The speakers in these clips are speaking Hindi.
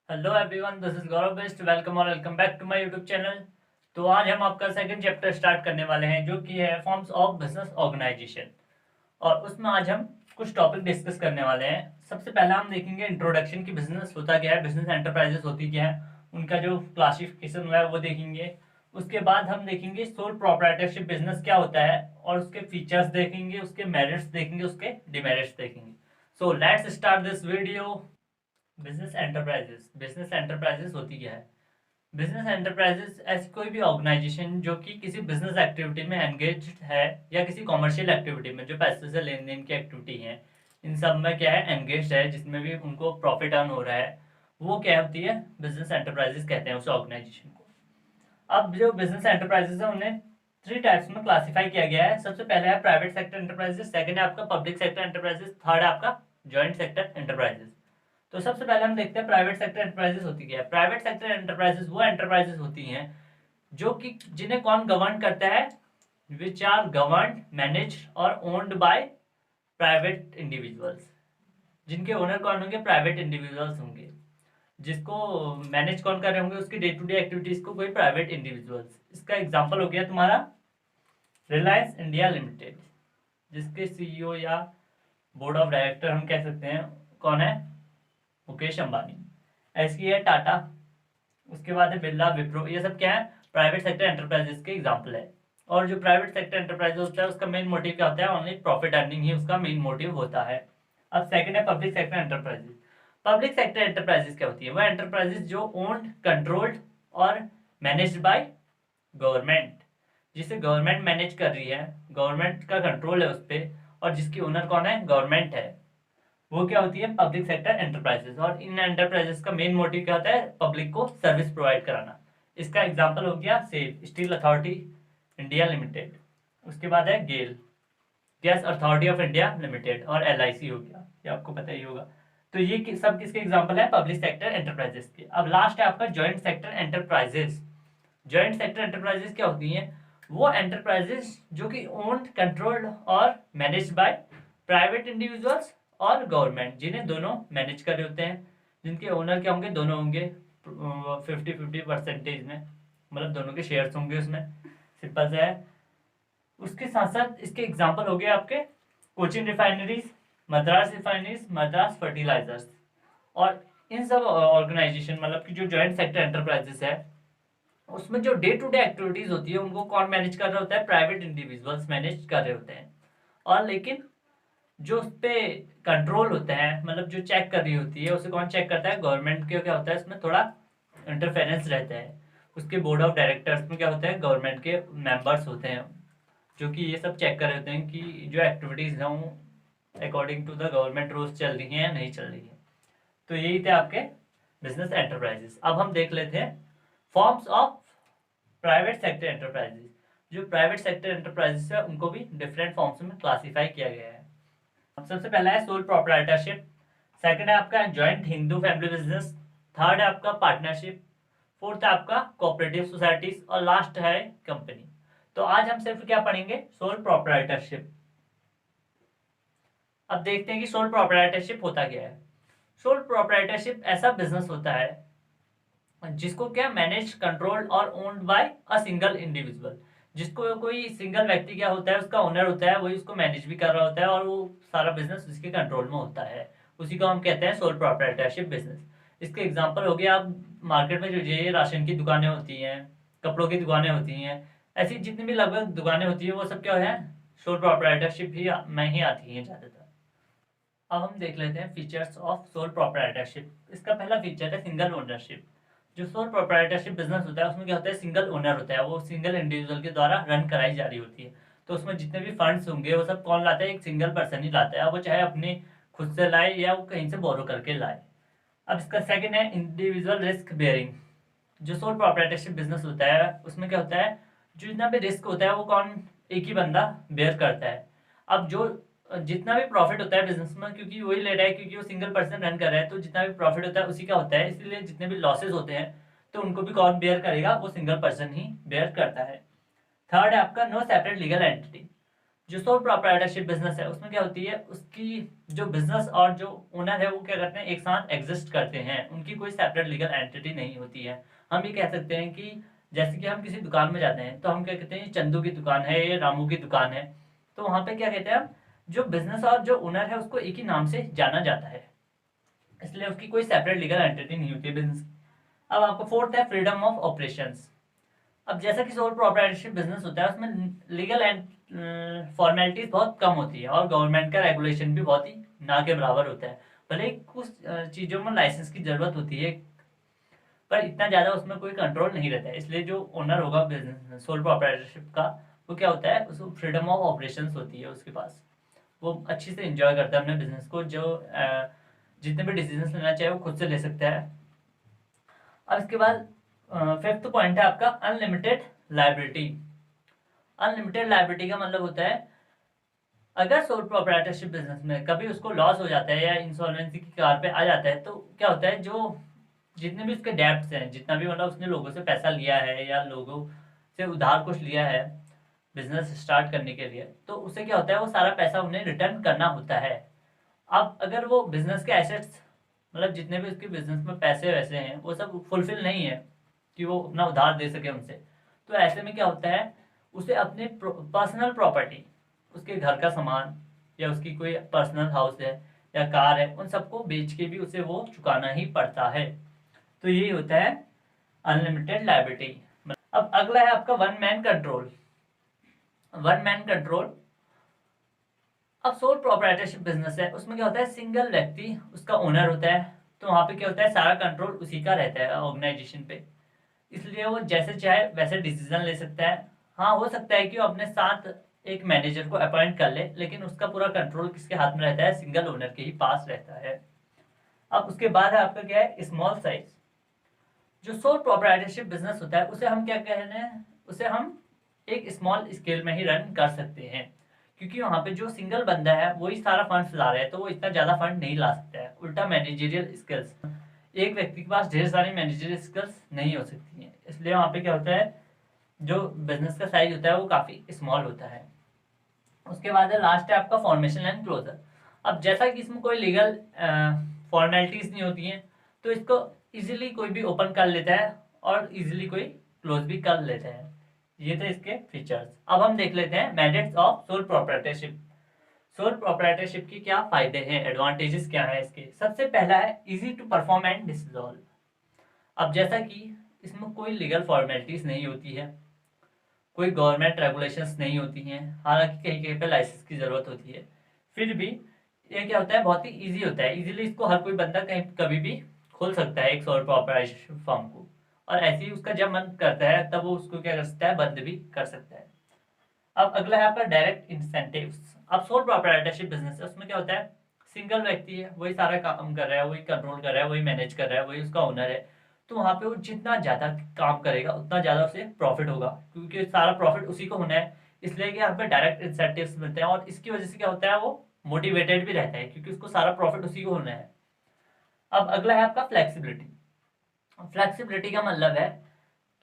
Hello everyone, this is Gaurav best. Welcome और welcome back to my YouTube channel. तो आज हम आपका सेकंड चैप्टर स्टार्ट करने वाले हैं, जो कि है फॉर्म्स ऑफ बिजनेस ऑर्गेनाइजेशन। और उसमें आज हम कुछ टॉपिक डिस्कस करने वाले हैं। सबसे पहला हम देखेंगे इंट्रोडक्शन की, बिजनेस होता क्या है, बिजनेस एंटरप्राइजेस होती क्या है, उनका जो क्लासिफिकेशन हुआ है वो देखेंगे। उसके बाद हम देखेंगे सोल प्रोप्राइटरशिप बिजनेस क्या होता है, और उसके फीचर्स देखेंगे, उसके मेरिट्स देखेंगे, उसके डिमेरिट्स देखेंगे। So let's start this video. Business enterprises होती क्या है? बिजनेस एंटरप्राइजेस ऐसी कोई भी ऑर्गेनाइजेशन जो कि किसी बिजनेस एक्टिविटी में एंगेज है, या किसी कॉमर्शियल एक्टिविटी में जो पैसे से लेन देन की एक्टिविटी है, इन सब में क्या है, एंगेज है, जिसमें भी उनको प्रॉफिट अर्न हो रहा है, वो क्या होती है, बिजनेस एंटरप्राइजेस कहते हैं उस ऑर्गेनाइजेशन को। अब जो बिजनेस एंटरप्राइजेस है उन्हें थ्री टाइप्स में क्लासिफाई किया गया है। सबसे पहले है प्राइवेट सेक्टर एंटरप्राइजेस, सेकंड है आपका पब्लिक सेक्टर एंटरप्राइजेस, थर्ड है आपका जॉइंट सेक्टर एंटरप्राइजेस। तो सबसे पहले हम देखते हैं प्राइवेट सेक्टर एंटरप्राइजेस होती क्या है। प्राइवेट सेक्टर एंटरप्राइजेस वो एंटरप्राइजेस होती हैं जो कि जिन्हें कौन गवर्न करता है, विच आर गवर्न, मैनेज और ओन्ड बाय प्राइवेट इंडिविजुअल्स। जिनके ओनर कौन होंगे, प्राइवेट इंडिविजुअल्स होंगे। जिसको मैनेज कौन कर रहे होंगे, उसकी डे टू डे एक्टिविटीज को कोई प्राइवेट इंडिविजुअल्स। इसका एग्जांपल हो गया तुम्हारा रिलायंस इंडिया लिमिटेड, जिसके सीईओ या बोर्ड ऑफ डायरेक्टर हम कह सकते हैं कौन है, मुकेश अंबानी। ऐसी है टाटा, उसके बाद है बिरला, विप्रो। ये सब क्या है, प्राइवेट सेक्टर एंटरप्राइजेस के एग्जांपल है। और जो प्राइवेट सेक्टर एंटरप्राइज होता है उसका मेन मोटिव क्या होता है, ओनली प्रॉफिट अर्निंग ही उसका मेन मोटिव होता है। अब सेकंड है public sector enterprises. Public sector enterprises क्या होती है, वह एंटरप्राइजेस जो ओन्ड, कंट्रोल्ड और मैनेज्ड बाय गवर्नमेंट, जिसे गवर्नमेंट मैनेज कर रही है, गवर्नमेंट का कंट्रोल है उस पर, और जिसकी ओनर कौन है, गवर्नमेंट है, वो क्या होती है, पब्लिक सेक्टर एंटरप्राइजेस। और इन एंटरप्राइजेस का मेन मोटिव क्या होता है, पब्लिक को सर्विस प्रोवाइड कराना। इसका एग्जांपल हो गया SAIL, Steel Authority India Limited. उसके बाद है GAIL, Gas Authority of India Limited. और एलआईसी हो गया, ये आपको पता ही होगा। तो ये सब किसके एग्जांपल है, पब्लिक सेक्टर एंटरप्राइजेस के। अब लास्ट है आपका joint sector enterprises. Joint sector enterprises क्या होती हैं, वो एंटरप्राइजेस जो कि ओन्ड, कंट्रोल्ड और मैनेज्ड बाय प्राइवेट इंडिविजुअल्स और गवर्नमेंट, जिन्हें दोनों मैनेज कर रहे होते हैं। जिनके ओनर क्या होंगे, दोनों होंगे 50-50 परसेंटेज में, मतलब दोनों के शेयर्स होंगे उसमें। सिंपल सा है। उसके साथ साथ इसके एग्जाम्पल हो गए आपके Cochin refineries, Madras refineries, Madras fertilisers. और इन सब ऑर्गेनाइजेशन, मतलब कि जो ज्वाइंट सेक्टर एंटरप्राइजेस है, उसमें जो डे टू डे एक्टिविटीज होती है उनको कौन मैनेज कर रहा होता है, प्राइवेट इंडिविजुअल्स मैनेज कर रहे होते हैं। और लेकिन जो उस पे कंट्रोल होता है, मतलब जो चेक कर रही होती है, उसे कौन चेक करता है, गवर्नमेंट के। क्या होता है उसमें थोड़ा इंटरफेरेंस रहता है। उसके बोर्ड ऑफ डायरेक्टर्स में क्या होता है, गवर्नमेंट के मेंबर्स होते हैं, जो कि ये सब चेक कर रहे होते हैं कि जो एक्टिविटीज हैं according to the government rules चल रही हैं या नहीं चल रही है। तो यही थे आपके बिजनेस एंटरप्राइजेस। अब हम देख लेते हैं forms of private sector enterprises. जो प्राइवेट सेक्टर एंटरप्राइजेस है उनको भी डिफरेंट फॉर्म्स में क्लासिफाई किया गया है। सबसे पहला है सोल प्रोप्राइटरशिप, सेकंड है आपका joint Hindu family business, third है आपका पार्टनरशिप, फोर्थ है आपका कोऑपरेटिव सोसाइटीज, और लास्ट है कंपनी। तो आज हम सिर्फ क्या पढ़ेंगे, सोल प्रोप्राइटरशिप। अब देखते हैं कि सोल प्रोप्राइटरशिप होता क्या है। सोल प्रोप्राइटरशिप ऐसा बिजनेस होता है जिसको क्या मैनेज, कंट्रोल और owned by a single individual. जिसको कोई सिंगल व्यक्ति क्या होता है, उसका ओनर होता है, वही उसको मैनेज भी कर रहा होता है, और वो सारा बिजनेस उसके कंट्रोल में होता है। उसी को हम कहते हैं सोल प्रोप्राइटरशिप बिजनेस। इसके एग्जांपल हो गया, आप मार्केट में जो ये राशन की दुकानें होती हैं, कपड़ों की दुकानें होती हैं, ऐसी जितनी भी लगभग दुकानें होती हैं, वो सब क्या है, सोल प्रोप्राइटरशिप ही में ही आती हैं ज़्यादातर। अब हम देख लेते हैं फीचर्स ऑफ सोल प्रोप्राइटरशिप। इसका पहला फीचर है सिंगल ओनरशिप। जो सोल प्रोप्राइटरशिप बिजनेस होता है उसमें क्या होता है, सिंगल ओनर होता है, वो सिंगल इंडिविजुअल के द्वारा रन कराई जा रही होती है। तो उसमें जितने भी फंड्स होंगे वो सब कौन लाता है, एक सिंगल पर्सन ही लाता है, वो चाहे अपने खुद से लाए या वो कहीं से बोरो करके लाए। अब इसका सेकंड है इंडिविजुअल रिस्क बेयरिंग। जो सोल प्रोप्राइटरशिप बिजनेस होता है उसमें क्या होता है, जो जितना भी रिस्क होता है वो कौन, एक ही बंदा बेयर करता है। अब जो जितना भी प्रॉफिट होता है बिजनेस में, क्योंकि वही ले रहा है, क्योंकि वो सिंगल पर्सन रन कर रहा है, तो जितना भी प्रॉफिट होता है उसी का होता है, इसलिए जितने भी लॉसेज होते हैं तो उनको भी कौन बेयर करेगा, वो सिंगल पर्सन ही बेयर करता है। थर्ड है आपका नो सेपरेट लीगल एंटिटी। जो सोल प्रोप्राइटरशिप बिजनेस है उसमें क्या होती है, उसकी जो बिजनेस और जो ओनर है वो क्या करते हैं, एक साथ एग्जिस्ट करते हैं, उनकी कोई सेपरेट लीगल एंटिटी नहीं होती है। हम ये कह सकते हैं कि जैसे कि हम किसी दुकान में जाते हैं तो हम क्या कहते हैं, ये चंदू की दुकान है, ये रामू की दुकान है। तो वहां पे क्या कहते हैं हम, जो बिजनेस और जो ओनर है उसको एक ही नाम से जाना जाता है, इसलिए उसकी कोई सेपरेट लीगल एंटिटी नहीं होती है बिजनेस। अब आपका फोर्थ है फ्रीडम ऑफ ऑपरेशंस। अब जैसा कि सोल प्रोप्राइटरशिप बिजनेस होता है उसमें लीगल एंड फॉर्मेलिटीज बहुत कम होती है और गवर्नमेंट का रेगुलेशन भी बहुत ही ना के बराबर होता है। भले ही कुछ चीज़ों में लाइसेंस की जरूरत होती है, पर इतना ज़्यादा उसमें कोई कंट्रोल नहीं रहता है। इसलिए जो ओनर होगा बिजनेस सोल प्रोप्राइटरशिप का, वो क्या होता है, उसको फ्रीडम ऑफ ऑपरेशंस होती है उसके पास। वो अच्छी से इंजॉय करता है अपने बिजनेस को, जो जितने भी डिसीजन लेना चाहे वो खुद से ले सकता है। अब इसके बाद फिफ्थ पॉइंट है आपका अनलिमिटेड लाइबिलिटी। अनलिमिटेड लाइबिलिटी का मतलब होता है, अगर सोल प्रोप्राइटरशिप बिजनेस में कभी उसको लॉस हो जाता है या इंसॉल्वेंसी की कार पे आ जाता है, तो क्या होता है, जो जितने भी उसके डेब्ट्स हैं, जितना भी मतलब उसने लोगों से पैसा लिया है या लोगों से उधार कुछ लिया है बिजनेस स्टार्ट करने के लिए, तो उसे क्या होता है, वो सारा पैसा उन्हें रिटर्न करना होता है। अब अगर वो बिजनेस के एसेट्स, मतलब जितने भी उसके बिजनेस में पैसे वैसे हैं, वो सब फुलफिल नहीं है कि वो अपना उधार दे सके उनसे, तो ऐसे में क्या होता है, उसे अपने पर्सनल प्रॉपर्टी, उसके घर का सामान या उसकी कोई पर्सनल हाउस है या कार है, उन सबको बेच के भी उसे वो चुकाना ही पड़ता है। तो यही होता है अनलिमिटेड लायबिलिटी। अब अगला है आपका one man control. One man control, अब सोल प्रोप्राइटरशिप बिजनेस है उसमें क्या होता है, सिंगल व्यक्ति उसका ओनर होता है। तो वहां पे क्या होता है, सारा कंट्रोल उसी का रहता है ऑर्गेनाइजेशन पे, इसलिए वो जैसे चाहे वैसे डिसीजन ले सकता है। हाँ, हो सकता है कि वो अपने साथ एक मैनेजर को अपॉइंट कर ले, लेकिन उसका पूरा कंट्रोल किसके हाथ में रहता है, सिंगल ओनर के ही पास रहता है। अब उसके बाद है आपका क्या है, स्मॉल साइज। जो सोल प्रोप्राइटरशिप बिजनेस होता है उसे हम क्या कह रहे हैं, उसे हम एक स्मॉल स्केल में ही रन कर सकते हैं, क्योंकि वहां पे जो सिंगल बंदा है वही सारा फंड्स ला रहा है, तो वो इतना ज्यादा फंड नहीं ला सकता है। उल्टा मैनेजरियल स्किल्स, एक व्यक्ति के पास ढेर सारी मैनेजरियल स्किल्स नहीं हो सकती हैं, इसलिए वहां पे क्या होता है, जो बिजनेस का साइज होता है वो काफी स्मॉल होता है। उसके बाद लास्ट है आपका फॉर्मेशन एंड क्लोजर। अब जैसा कि इसमें कोई लीगल फॉर्मेलिटीज नहीं होती हैं, तो इसको इजीली कोई भी ओपन कर लेता है और इजीली कोई क्लोज भी कर लेता है। ये थे इसके फीचर्स। अब हम देख लेते हैं merits of sole proprietorship. Sole proprietorship की क्या फायदे हैं, एडवांटेजेस क्या है इसके। सबसे पहला है easy to perform and dissolve. अब जैसा कि इसमें कोई लीगल फॉर्मेलिटीज नहीं होती है, कोई गवर्नमेंट रेगुलेशंस नहीं होती हैं, हालांकि कहीं कहीं पे लाइसेंस की ज़रूरत होती है, फिर भी ये क्या होता है, बहुत ही इजी होता है। इजीली इसको हर कोई बंदा कहीं कभी भी खोल सकता है एक सोल प्रोप्राइटरशिप फर्म को, और ऐसे ही उसका जब मन करता है तब वो उसको क्या कर सकता है, बंद भी कर सकता है। अब अगला है आपका डायरेक्ट इंसेंटिव्स। अब सोल प्रोप्राइटरशिप बिजनेस है उसमें क्या होता है, सिंगल व्यक्ति है, वही सारा काम कर रहा है, वही कंट्रोल कर रहा है, वही मैनेज कर रहा है, वही उसका ओनर है। तो वहां पे वो जितना ज्यादा काम करेगा उतना ज्यादा उसे प्रॉफिट होगा, क्योंकि सारा प्रॉफिट उसी को होना है। इसलिए कि यहाँ पे डायरेक्ट इंसेंटिव्स मिलते हैं, और इसकी वजह से क्या होता है, वो मोटिवेटेड भी रहता है क्योंकि उसको सारा प्रॉफिट उसी को होना है। अब अगला है आपका फ्लेक्सिबिलिटी। फ्लेक्सिबिलिटी का मतलब है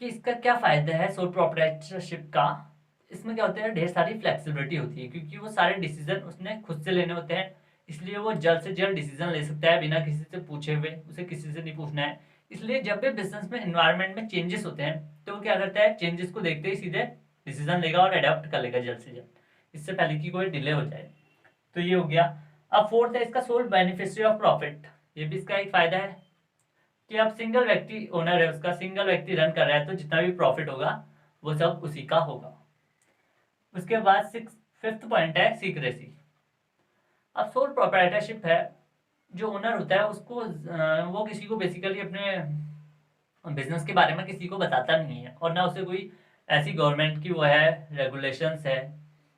कि इसका क्या फायदा है सोल प्रोप्राइटरशिप का। इसमें क्या होता है, ढेर सारी फ्लेक्सिबिलिटी होती है, क्योंकि वो सारे डिसीजन उसने खुद से लेने होते हैं, इसलिए वो जल्द से जल्द डिसीजन ले सकता है बिना किसी से पूछे हुए, उसे किसी से नहीं पूछना है। इसलिए जब भी बिजनेस में इन्वायरमेंट में चेंजेस होते हैं, तो वो क्या करता है, चेंजेस को देखते ही सीधे डिसीजन लेगा और अडॉप्ट कर लेगा जल्द से जल्द, इससे पहले कि कोई डिले हो जाए। तो ये हो गया। अब फोर्थ है इसका सोल बेनिफिशियरी ऑफ प्रॉफिट। ये भी इसका एक फायदा है कि अब सिंगल व्यक्ति ओनर है, उसका सिंगल व्यक्ति रन कर रहा है, तो जितना भी प्रॉफिट होगा वो सब उसी का होगा। उसके बाद फिफ्थ पॉइंट है सीक्रेसी। अब सोल प्रोप्राइटरशिप है, जो ओनर होता है उसको वो किसी को बेसिकली अपने बिजनेस के बारे में किसी को बताता नहीं है, और ना उसे कोई ऐसी गवर्नमेंट की वो है रेगुलेशंस है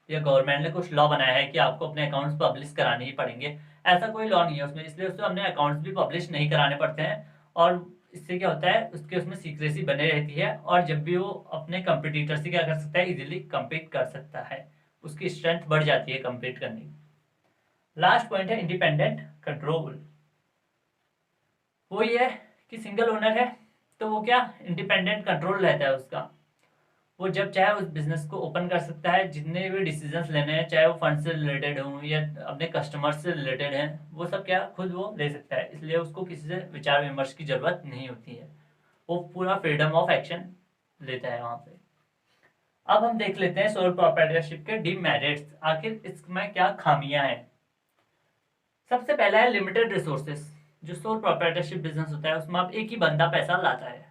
या गवर्नमेंट ने कुछ लॉ बनाया है कि आपको अपने अकाउंट्स पब्लिश कराने ही पड़ेंगे। ऐसा कोई लॉ नहीं है उसमें, इसलिए उसको अपने अकाउंट्स भी पब्लिश नहीं कराने पड़ते हैं। और इससे क्या होता है, उसके उसमें सीक्रेसी बने रहती है, और जब भी वो अपने कंपिटिटर से क्या कर सकता है, इजीली compete कर सकता है, उसकी स्ट्रेंथ बढ़ जाती है compete करने की। लास्ट पॉइंट है इंडिपेंडेंट कंट्रोल। वो ये है कि सिंगल ओनर है, तो वो क्या इंडिपेंडेंट कंट्रोल रहता है उसका, वो जब चाहे उस बिजनेस को ओपन कर सकता है, जितने भी डिसीजंस लेने हैं, चाहे वो फंड से रिलेटेड हों या अपने कस्टमर से रिलेटेड हैं, वो सब क्या खुद वो ले सकता है। इसलिए उसको किसी से विचार विमर्श की जरूरत नहीं होती है, वो पूरा फ्रीडम ऑफ एक्शन लेता है वहाँ पे। अब हम देख लेते हैं सोल प्रोप्राइटरशिप के डीमेरिट्स, आखिर इसमें क्या खामियां हैं। सबसे पहला है लिमिटेड रिसोर्सेस। जो सोल प्रोप्राइटरशिप बिजनेस होता है उसमें आप एक ही बंदा पैसा लाता है,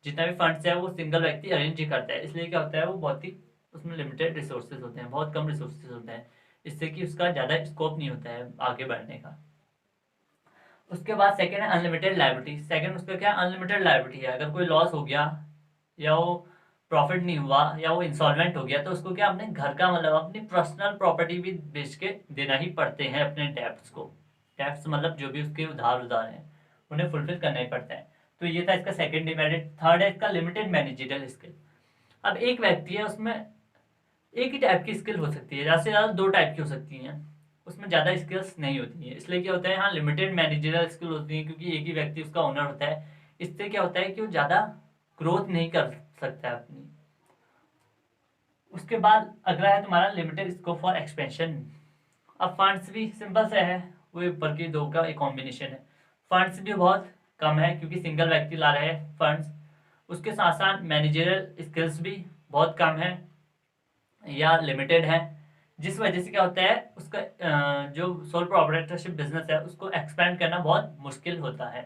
जितना भी फंड्स है वो सिंगल व्यक्ति अरेंज ही करता है। इसलिए क्या होता है, वो बहुत ही उसमें लिमिटेड रिसोर्सेज होते हैं, बहुत कम रिसोर्सेज होते हैं, इससे कि उसका ज़्यादा स्कोप नहीं होता है आगे बढ़ने का। उसके बाद सेकंड है अनलिमिटेड लायबिलिटी। सेकंड उसका क्या अनलिमिटेड लायबिलिटी है, अगर कोई लॉस हो गया या वो प्रॉफिट नहीं हुआ या वो इंसॉल्वेंट हो गया तो उसको क्या अपने घर का मतलब अपनी पर्सनल प्रॉपर्टी भी बेच के देना ही पड़ते हैं अपने डेब्ट्स को। डेब्ट्स मतलब जो भी उसके उधार हैं उन्हें फुलफिल करना ही पड़ता है। तो ये था इसका सेकंड डिमेरिट। थर्ड है इसका लिमिटेड मैनेजरियल स्किल। अब एक व्यक्ति है, उसमें एक ही टाइप की स्किल हो सकती है, ज़्यादा से ज़्यादा 2 टाइप की हो सकती हैं, उसमें ज़्यादा स्किल्स नहीं होती हैं। इसलिए क्या होता है, हाँ लिमिटेड मैनेजरियल स्किल होती है क्योंकि एक ही व्यक्ति उसका ओनर होता है। इससे क्या होता है कि वो ज़्यादा ग्रोथ नहीं कर सकता है अपनी। उसके बाद अगला है तुम्हारा लिमिटेड स्कोप फॉर एक्सपेंशन। अब फंड्स भी सिंपल से है, वो ऊपर की दो का एक कॉम्बिनेशन है। फंड्स भी बहुत कम है क्योंकि सिंगल व्यक्ति ला रहे हैं फंड्स। उसके साथ साथ मैनेजरियल स्किल्स भी बहुत कम है या लिमिटेड है, जिस वजह से क्या होता है उसका जो सोल प्रोप्राइटरशिप बिजनेस है उसको एक्सपेंड करना बहुत मुश्किल होता है।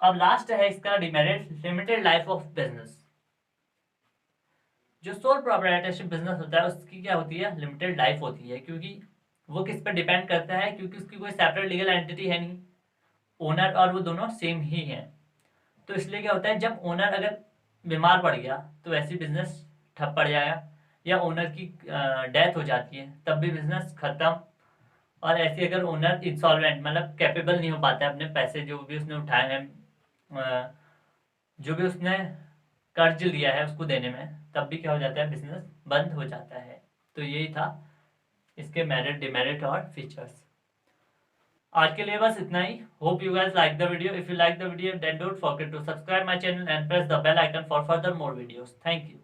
अब लास्ट है इसका demerit, limited life of business. जो सोल प्रोप्राइटरशिप बिजनेस होता है उसकी क्या होती है, लिमिटेड लाइफ होती है, क्योंकि वो किस पर डिपेंड करता है, क्योंकि उसकी कोई सेपरेट लीगल एंटिटी है नहीं, ओनर और वो दोनों सेम ही हैं। तो इसलिए क्या होता है, जब ओनर अगर बीमार पड़ गया तो वैसे बिजनेस ठप पड़ जाएगा, या ओनर की डेथ हो जाती है तब भी बिजनेस खत्म। और ऐसे अगर ओनर इंसॉल्वेंट मतलब कैपेबल नहीं हो पाता है अपने पैसे जो भी उसने उठाए हैं, जो भी उसने कर्ज लिया है उसको देने में, तब भी क्या हो जाता है, बिजनेस बंद हो जाता है। तो यही था इसके मेरिट डिमेरिट और फीचर्स। आज के लिए बस इतना ही। Hope you guys like the video. If you like the video then don't forget to subscribe my channel and press the bell icon for further more videos. Thank you.